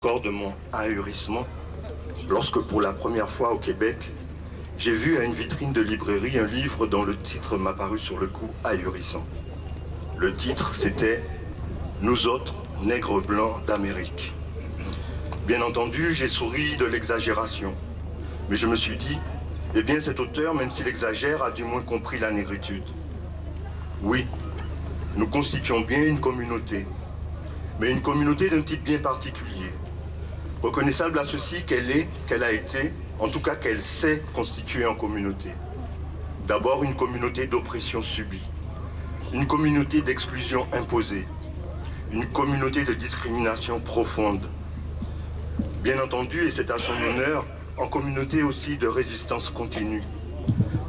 Corps de mon ahurissement lorsque pour la première fois au Québec, j'ai vu à une vitrine de librairie un livre dont le titre m'a paru sur le coup ahurissant. Le titre, c'était « Nous autres, nègres blancs d'Amérique ». Bien entendu, j'ai souri de l'exagération, mais je me suis dit, eh bien cet auteur, même s'il exagère, a du moins compris la négritude. Oui, nous constituons bien une communauté, mais une communauté d'un type bien particulier. Reconnaissable à ceci qu'elle a été, en tout cas qu'elle s'est constituée en communauté. D'abord une communauté d'oppression subie, une communauté d'exclusion imposée, une communauté de discrimination profonde. Bien entendu, et c'est à son honneur, en communauté aussi de résistance continue,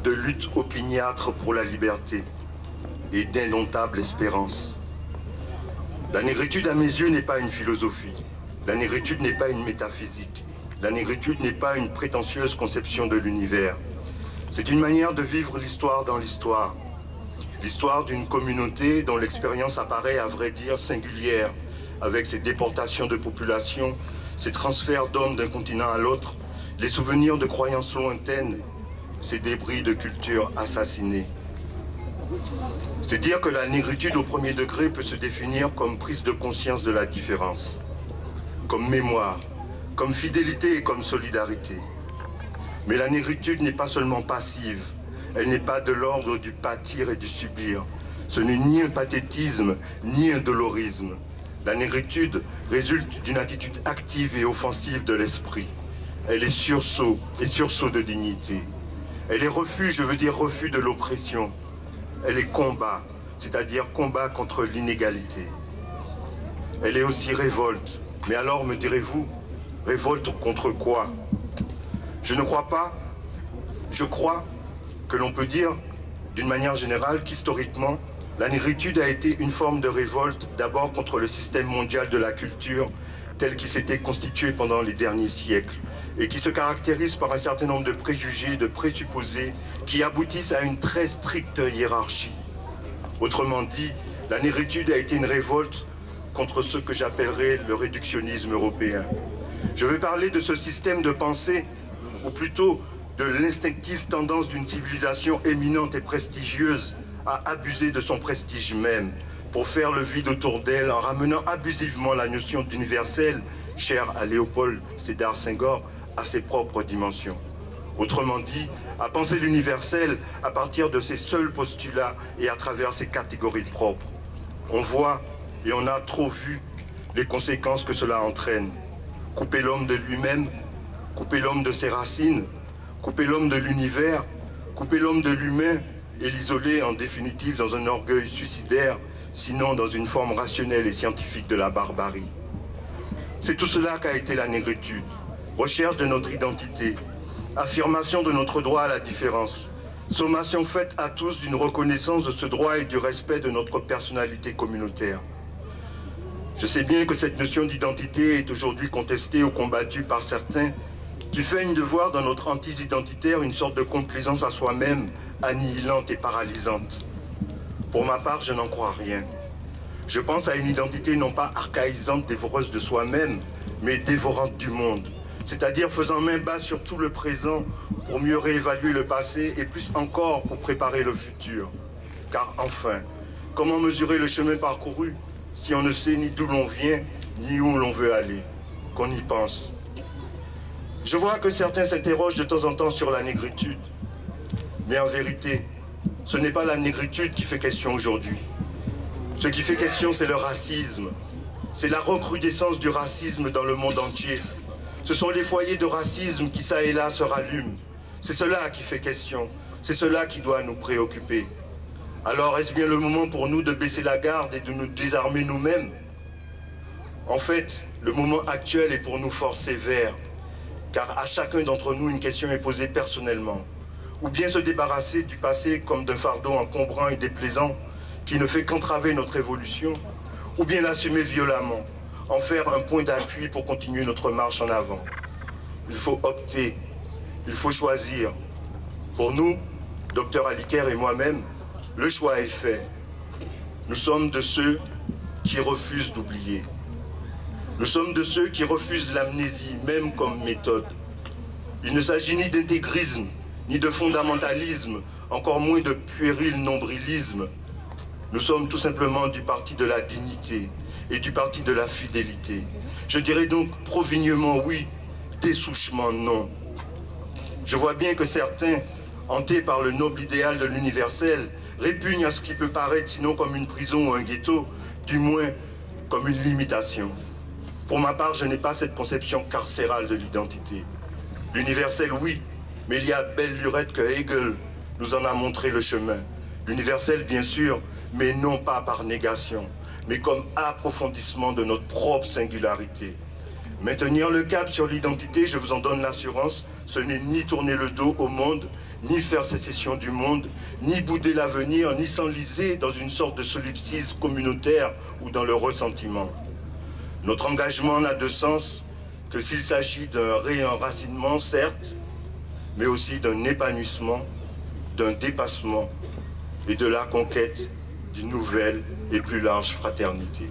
de lutte opiniâtre pour la liberté et d'indomptable espérance. La négritude à mes yeux n'est pas une philosophie. La négritude n'est pas une métaphysique. La négritude n'est pas une prétentieuse conception de l'univers. C'est une manière de vivre l'histoire dans l'histoire. L'histoire d'une communauté dont l'expérience apparaît, à vrai dire, singulière, avec ses déportations de population, ses transferts d'hommes d'un continent à l'autre, les souvenirs de croyances lointaines, ces débris de cultures assassinées. C'est dire que la négritude au premier degré peut se définir comme prise de conscience de la différence, comme mémoire, comme fidélité et comme solidarité. Mais la négritude n'est pas seulement passive, elle n'est pas de l'ordre du pâtir et du subir. Ce n'est ni un pathétisme, ni un dolorisme. La négritude résulte d'une attitude active et offensive de l'esprit. Elle est sursaut et sursaut de dignité. Elle est refus, je veux dire refus de l'oppression. Elle est combat, c'est-à-dire combat contre l'inégalité. Elle est aussi révolte. Mais alors, me direz-vous, révolte contre quoi? Je ne crois pas. Je crois que l'on peut dire, d'une manière générale, qu'historiquement, la négritude a été une forme de révolte, d'abord contre le système mondial de la culture, tel qu'il s'était constitué pendant les derniers siècles, et qui se caractérise par un certain nombre de préjugés, de présupposés, qui aboutissent à une très stricte hiérarchie. Autrement dit, la négritude a été une révolte contre ce que j'appellerais le réductionnisme européen. Je veux parler de ce système de pensée, ou plutôt de l'instinctive tendance d'une civilisation éminente et prestigieuse à abuser de son prestige même, pour faire le vide autour d'elle en ramenant abusivement la notion d'universel, chère à Léopold Sédar Senghor, à ses propres dimensions. Autrement dit, à penser l'universel à partir de ses seuls postulats et à travers ses catégories propres. On voit, et on a trop vu, les conséquences que cela entraîne. Couper l'homme de lui-même, couper l'homme de ses racines, couper l'homme de l'univers, couper l'homme de l'humain et l'isoler en définitive dans un orgueil suicidaire, sinon dans une forme rationnelle et scientifique de la barbarie. C'est tout cela qu'a été la négritude. Recherche de notre identité, affirmation de notre droit à la différence, sommation faite à tous d'une reconnaissance de ce droit et du respect de notre personnalité communautaire. Je sais bien que cette notion d'identité est aujourd'hui contestée ou combattue par certains qui feignent de voir dans notre hantise identitaire une sorte de complaisance à soi-même, annihilante et paralysante. Pour ma part, je n'en crois rien. Je pense à une identité non pas archaïsante, dévoreuse de soi-même, mais dévorante du monde, c'est-à-dire faisant main basse sur tout le présent pour mieux réévaluer le passé et plus encore pour préparer le futur. Car enfin, comment mesurer le chemin parcouru si on ne sait ni d'où l'on vient, ni où l'on veut aller, qu'on y pense? Je vois que certains s'interrogent de temps en temps sur la négritude. Mais en vérité, ce n'est pas la négritude qui fait question aujourd'hui. Ce qui fait question, c'est le racisme. C'est la recrudescence du racisme dans le monde entier. Ce sont les foyers de racisme qui, ça et là, se rallument. C'est cela qui fait question. C'est cela qui doit nous préoccuper. Alors, est-ce bien le moment pour nous de baisser la garde et de nous désarmer nous-mêmes? En fait, le moment actuel est pour nous fort sévère, car à chacun d'entre nous, une question est posée personnellement. Ou bien se débarrasser du passé comme d'un fardeau encombrant et déplaisant qui ne fait qu'entraver notre évolution, ou bien l'assumer violemment, en faire un point d'appui pour continuer notre marche en avant. Il faut opter, il faut choisir. Pour nous, Dr Aliker et moi-même, le choix est fait. Nous sommes de ceux qui refusent d'oublier. Nous sommes de ceux qui refusent l'amnésie, même comme méthode. Il ne s'agit ni d'intégrisme, ni de fondamentalisme, encore moins de puéril nombrilisme. Nous sommes tout simplement du parti de la dignité et du parti de la fidélité. Je dirais donc provignement oui, dessouchement non. Je vois bien que certains, hantés par le noble idéal de l'universel, répugnent à ce qui peut paraître sinon comme une prison ou un ghetto, du moins comme une limitation. Pour ma part, je n'ai pas cette conception carcérale de l'identité. L'universel, oui, mais il y a belle lurette que Hegel nous en a montré le chemin. L'universel, bien sûr, mais non pas par négation, mais comme approfondissement de notre propre singularité. Maintenir le cap sur l'identité, je vous en donne l'assurance, ce n'est ni tourner le dos au monde, ni faire sécession du monde, ni bouder l'avenir, ni s'enliser dans une sorte de solipsisme communautaire ou dans le ressentiment. Notre engagement n'a de sens que s'il s'agit d'un réenracinement, certes, mais aussi d'un épanouissement, d'un dépassement et de la conquête d'une nouvelle et plus large fraternité.